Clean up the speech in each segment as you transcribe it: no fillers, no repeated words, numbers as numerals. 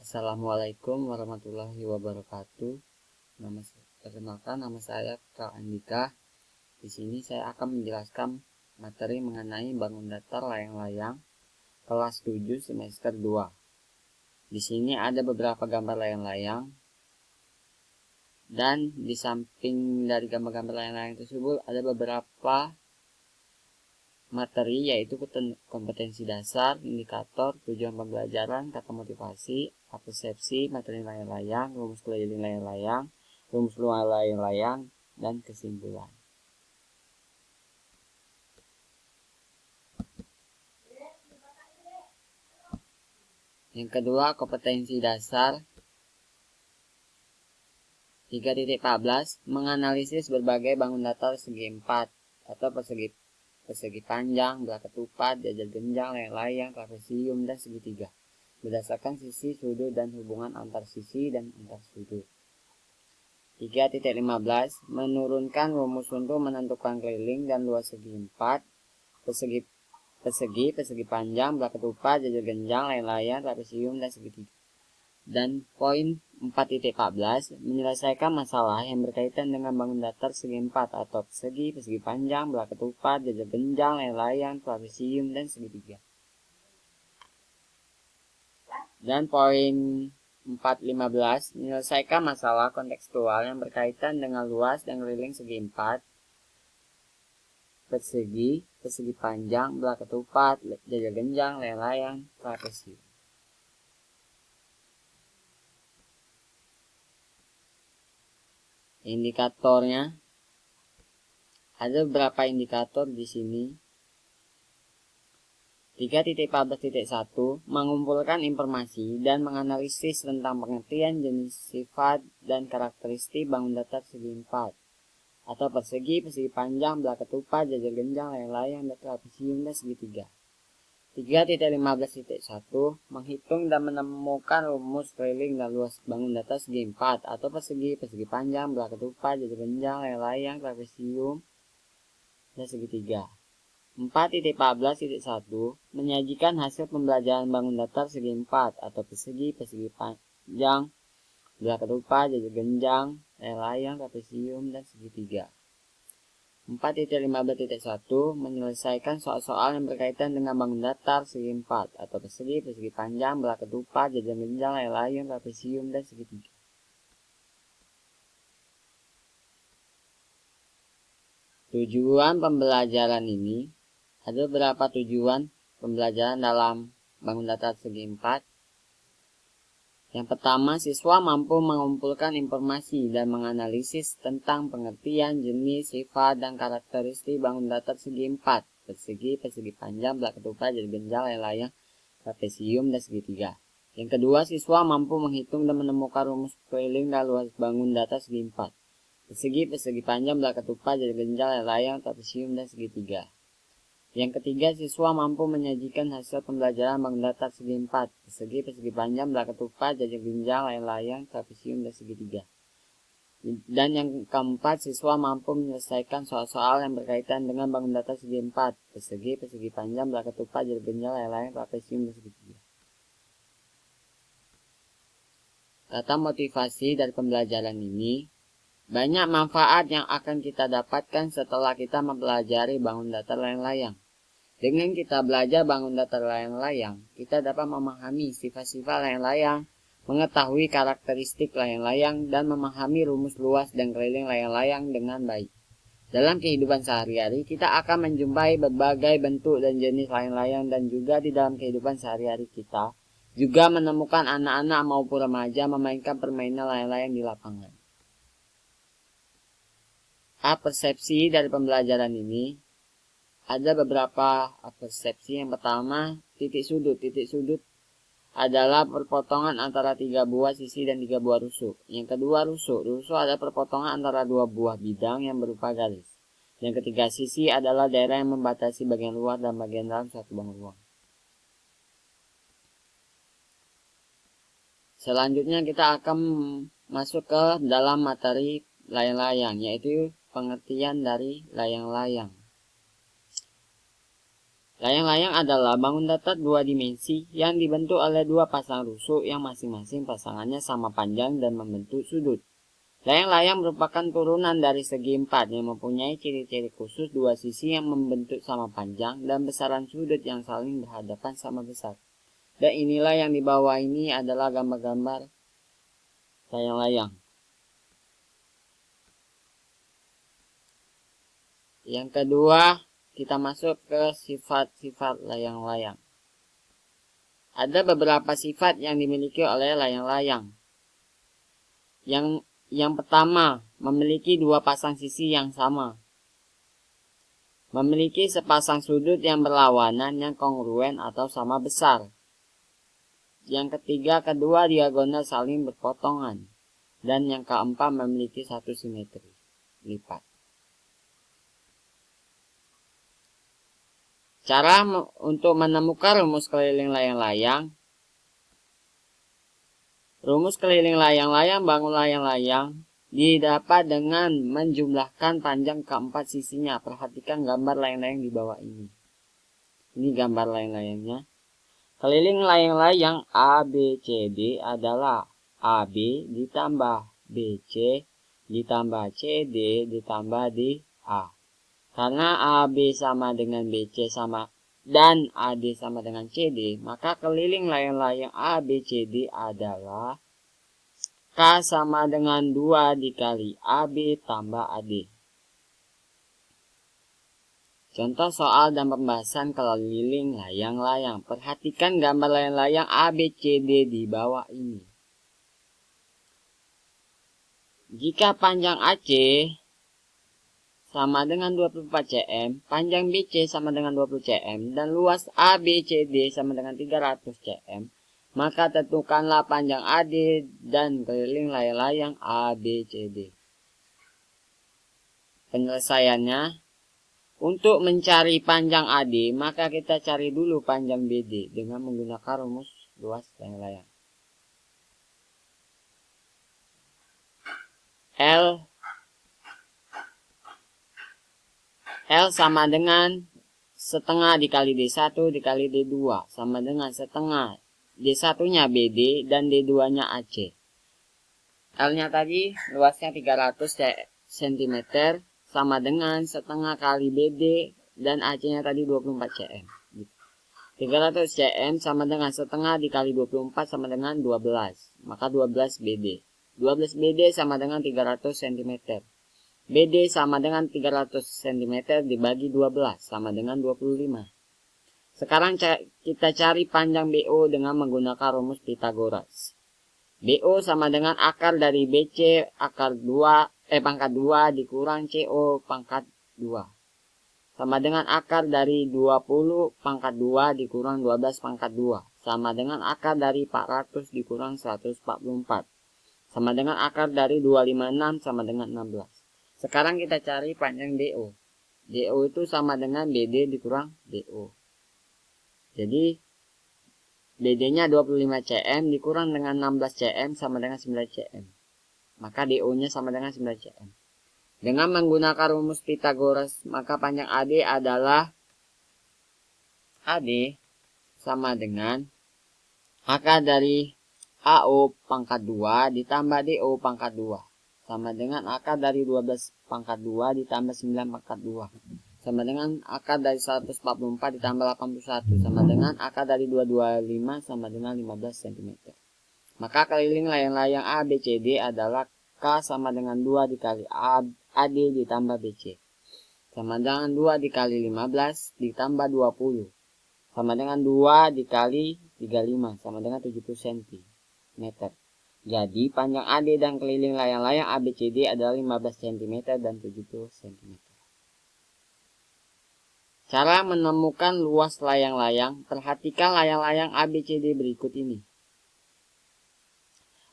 Assalamualaikum warahmatullahi wabarakatuh. Perkenalkan, nama saya Kak Andika. Di sini saya akan menjelaskan materi mengenai bangun datar layang-layang kelas 7 semester 2. Di sini ada beberapa gambar layang-layang, dan di samping dari gambar-gambar layang-layang tersebut ada beberapa materi, yaitu kompetensi dasar, indikator, tujuan pembelajaran, kata motivasi, persepsi, materi layang-layang, rumus keliling layang-layang, rumus luar layang-layang, dan kesimpulan. Yang kedua, kompetensi dasar 3.14, menganalisis berbagai bangun datar segi 4 atau persegi panjang, belah ketupat, jajar genjang, layang-layang, trapesium, dan segitiga berdasarkan sisi, sudut, dan hubungan antar sisi dan antar sudut. 3.15, menurunkan rumus untuk menentukan keliling dan luas segi 4, persegi panjang, belah ketupat, jajar genjang, layang-layang, trapesium, dan segitiga. Dan poin 4.14, menyelesaikan masalah yang berkaitan dengan bangun datar segi 4 atau persegi panjang, belah ketupat, jajar genjang, layang-layang, trapesium, dan segitiga. Dan poin 4.15, menyelesaikan masalah kontekstual yang berkaitan dengan luas dan keliling segi 4, persegi panjang, belah ketupat, jajar genjang, layang-layang, trapesium. Indikatornya ada beberapa indikator di sini. 3.14.1, mengumpulkan informasi dan menganalisis tentang pengertian jenis, sifat, dan karakteristik bangun datar segi 4 atau persegi panjang, belah ketupat, jajar genjang, layang-layang, dan trapesium, dan segitiga. 3.15.1, menghitung dan menemukan rumus keliling dan luas bangun datar segi 4 atau persegi panjang, belah ketupat, jajar genjang, layang-layang, trapesium, dan segitiga. 4.14.1, menyajikan hasil pembelajaran bangun datar segi 4 atau persegi panjang, belah ketupat, jajar genjang, layang-layang, trapesium, dan segitiga. 4.15.1, menyelesaikan soal-soal yang berkaitan dengan bangun datar segi 4 atau persegi panjang, belah ketupat, jajar genjang, layang-layang, trapesium, dan segitiga. Tujuan pembelajaran ini ada beberapa tujuan pembelajaran dalam bangun datar segi 4. Yang pertama, siswa mampu mengumpulkan informasi dan menganalisis tentang pengertian, jenis, sifat, dan karakteristik bangun datar segi 4, persegi panjang, belah ketupat, jajar genjang, layang-layang, trapesium, dan segitiga. Yang kedua, siswa mampu menghitung dan menemukan rumus keliling dan luas bangun datar segi 4, persegi panjang, belah ketupat, jajar genjang, layang-layang, trapesium, dan segitiga. Yang ketiga, siswa mampu menyajikan hasil pembelajaran bangun datar segi 4, persegi panjang, belah ketupat, jajar genjang, layang-layang, trapesium, dan segitiga. Dan yang keempat, siswa mampu menyelesaikan soal-soal yang berkaitan dengan bangun datar segi 4, persegi panjang, belah ketupat, jajar genjang, layang-layang, trapesium, dan segitiga. Kata motivasi dari pembelajaran ini, banyak manfaat yang akan kita dapatkan setelah kita mempelajari bangun datar layang-layang. Dengan kita belajar bangun datar layang-layang, kita dapat memahami sifat-sifat layang-layang, mengetahui karakteristik layang-layang, dan memahami rumus luas dan keliling layang-layang dengan baik. Dalam kehidupan sehari-hari, kita akan menjumpai berbagai bentuk dan jenis layang-layang, dan juga di dalam kehidupan sehari-hari kita juga menemukan anak-anak maupun remaja memainkan permainan layang-layang di lapangan. Persepsi dari pembelajaran ini ada beberapa persepsi. Yang pertama, titik sudut. Titik sudut adalah perpotongan antara 3 buah sisi dan 3 buah rusuk. Yang kedua, rusuk. Rusuk adalah perpotongan antara 2 buah bidang yang berupa garis. Yang ketiga, sisi adalah daerah yang membatasi bagian luar dan bagian dalam suatu bangun ruang. Selanjutnya kita akan masuk ke dalam materi layang-layang, yaitu pengertian dari layang-layang. Layang-layang adalah bangun datar dua dimensi yang dibentuk oleh dua pasang rusuk yang masing-masing pasangannya sama panjang dan membentuk sudut. Layang-layang merupakan turunan dari segi empat yang mempunyai ciri-ciri khusus dua sisi yang membentuk sama panjang dan besaran sudut yang saling berhadapan sama besar. Dan inilah yang di bawah ini adalah gambar-gambar layang-layang. Yang kedua, kita masuk ke sifat-sifat layang-layang. Ada beberapa sifat yang dimiliki oleh layang-layang. Yang pertama, memiliki dua pasang sisi yang sama. Memiliki sepasang sudut yang berlawanan yang kongruen atau sama besar. Yang ketiga, kedua diagonal saling berpotongan. Dan yang keempat, memiliki satu simetri lipat. Cara untuk menemukan rumus keliling layang-layang. Rumus keliling layang-layang bangun layang-layang didapat dengan menjumlahkan panjang keempat sisinya. Perhatikan gambar layang-layang di bawah ini. Ini gambar layang-layangnya. Keliling layang-layang ABCD adalah AB ditambah BC ditambah CD ditambah DA. Karena AB sama dengan BC sama dan AD sama dengan CD, maka keliling layang-layang ABCD adalah K sama dengan 2 dikali AB tambah AD. Contoh soal dan pembahasan keliling layang-layang. Perhatikan gambar layang-layang ABCD di bawah ini. Jika panjang AC sama dengan 24 cm, panjang BC sama dengan 20 cm, dan luas ABCD sama dengan 300 cm, maka tentukanlah panjang AD dan keliling layang-layang ABCD. Penyelesaiannya, untuk mencari panjang AD, maka kita cari dulu panjang BD dengan menggunakan rumus luas layang-layang. L sama dengan setengah dikali D1 dikali D2 sama dengan setengah D1 nya BD dan D2 nya AC. L nya tadi luasnya 300 cm sama dengan setengah kali BD dan AC nya tadi 24 cm. 300 cm sama dengan setengah dikali 24 sama dengan 12, maka 12 BD. 12 BD sama dengan 300 cm. BD sama dengan 300 cm dibagi 12 sama dengan 25. Sekarang kita cari panjang BO dengan menggunakan rumus Pythagoras. BO sama dengan akar dari BC pangkat 2 dikurang CO pangkat 2. Sama dengan akar dari 20 pangkat 2 dikurang 12 pangkat 2. Sama dengan akar dari 400 dikurang 144. Sama dengan akar dari 256 sama dengan 16. Sekarang kita cari panjang DO. DO itu sama dengan BD dikurang DO. Jadi BD-nya 25 cm dikurang dengan 16 cm sama dengan 9 cm. Maka DO-nya sama dengan 9 cm. Dengan menggunakan rumus Pythagoras, maka panjang AD adalah AD sama dengan akar dari AO pangkat 2 ditambah DO pangkat 2. Sama dengan akar dari 12 pangkat 2 ditambah 9 pangkat 2. Sama dengan akar dari 144 ditambah 81. Sama dengan akar dari 225 sama dengan 15 cm. Maka keliling layang-layang ABCD adalah K sama dengan 2 dikali AD ditambah BC. Sama dengan 2 dikali 15 ditambah 20. Sama dengan 2 dikali 35 sama dengan 70 cm. Jadi panjang AD dan keliling layang-layang ABCD adalah 15 cm dan 70 cm. Cara menemukan luas layang-layang, perhatikan layang-layang ABCD berikut ini.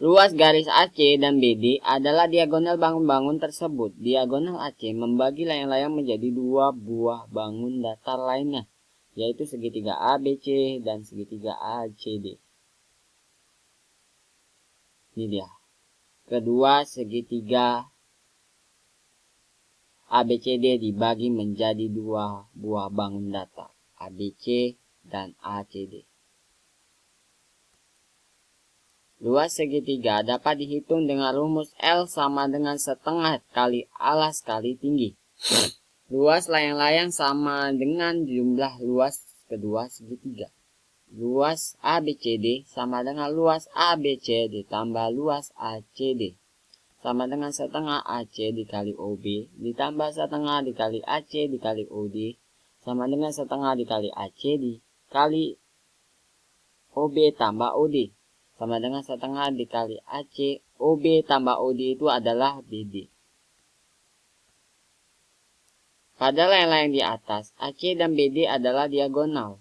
Luas garis AC dan BD adalah diagonal bangun-bangun tersebut. Diagonal AC membagi layang-layang menjadi dua buah bangun datar lainnya, yaitu segitiga ABC dan segitiga ACD. Ini dia. Kedua segitiga ABCD dibagi menjadi dua buah bangun datar. ABC, dan ACD. Luas segitiga dapat dihitung dengan rumus L sama dengan setengah kali alas kali tinggi. Luas layang-layang sama dengan jumlah luas kedua segitiga. Luas ABCD sama dengan luas ABC ditambah luas ACD. Sama dengan setengah AC dikali OB ditambah setengah dikali AC dikali OD sama dengan setengah dikali AC dikali OB tambah OD sama dengan setengah dikali AC OB tambah OD itu adalah BD. Pada layang-layang di atas, AC dan BD adalah diagonal.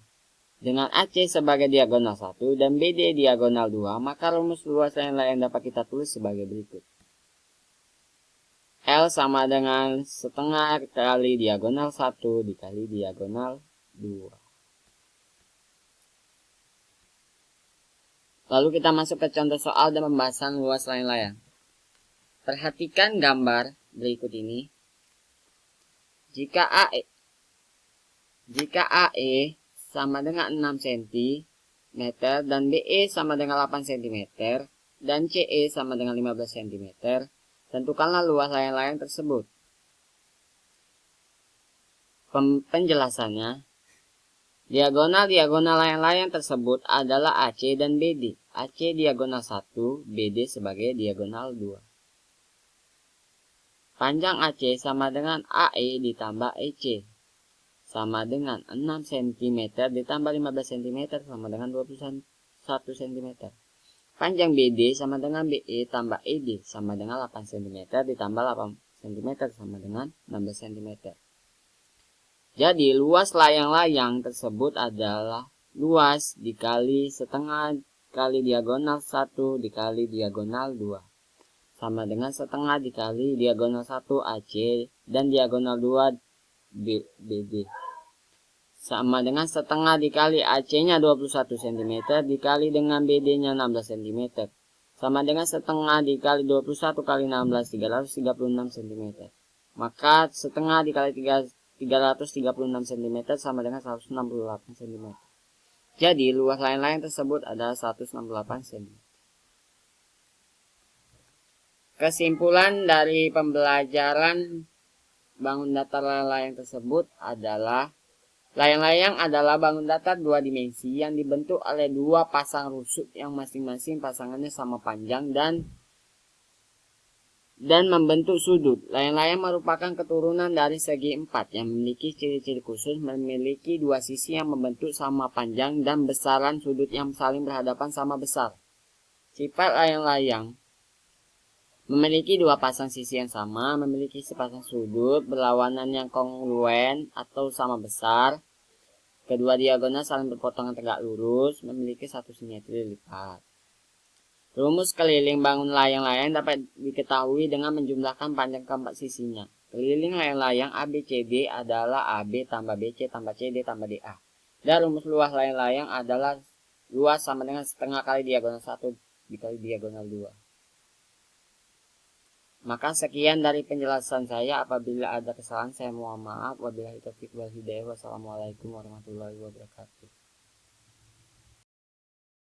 Dengan AC sebagai diagonal 1 dan BD diagonal 2, maka rumus luas layang-layang dapat kita tulis sebagai berikut. L sama dengan setengah kali diagonal 1 dikali diagonal 2. Lalu kita masuk ke contoh soal dan pembahasan luas layang-layang. Perhatikan gambar berikut ini. Jika AE sama dengan 6 cm dan BE sama dengan 8 cm dan CE sama dengan 15 cm, tentukanlah luas layang-layang tersebut. Penjelasannya, diagonal layang-layang tersebut adalah AC dan BD. AC diagonal 1, BD sebagai diagonal 2. Panjang AC sama dengan AE ditambah EC sama dengan 6 cm ditambah 15 cm sama dengan 21 cm. Panjang BD sama dengan BE tambah ED sama dengan 8 cm ditambah 8 cm sama dengan 16 cm. Jadi luas layang-layang tersebut adalah luas dikali setengah kali diagonal 1 dikali diagonal 2 sama dengan setengah dikali diagonal 1 AC dan diagonal 2 BD sama dengan setengah dikali AC-nya 21 cm dikali dengan BD-nya 16 cm sama dengan setengah dikali 21 kali 16 336 cm. Maka setengah dikali 336 cm sama dengan 168 cm. Jadi luas layang-layang tersebut adalah 168 cm. Kesimpulan dari pembelajaran bangun datar layang-layang tersebut adalah layang-layang adalah bangun datar dua dimensi yang dibentuk oleh dua pasang rusuk yang masing-masing pasangannya sama panjang dan membentuk sudut. Layang-layang merupakan keturunan dari segi empat yang memiliki ciri-ciri khusus, memiliki dua sisi yang membentuk sama panjang dan besaran sudut yang saling berhadapan sama besar. Sifat layang-layang memiliki dua pasang sisi yang sama, memiliki sepasang sudut berlawanan yang kongruen atau sama besar. Kedua diagonal saling berpotongan tegak lurus, memiliki satu simetri lipat. Rumus keliling bangun layang-layang dapat diketahui dengan menjumlahkan panjang keempat sisinya. Keliling layang-layang ABCD adalah AB tambah BC tambah CD tambah DA. Dan rumus luas layang-layang adalah luas sama dengan setengah kali diagonal 1 dikali diagonal 2. Maka sekian dari penjelasan saya. Apabila ada kesalahan saya mohon maaf. Wabillahi taufiq wal hidayah. Wassalamualaikum warahmatullahi wabarakatuh.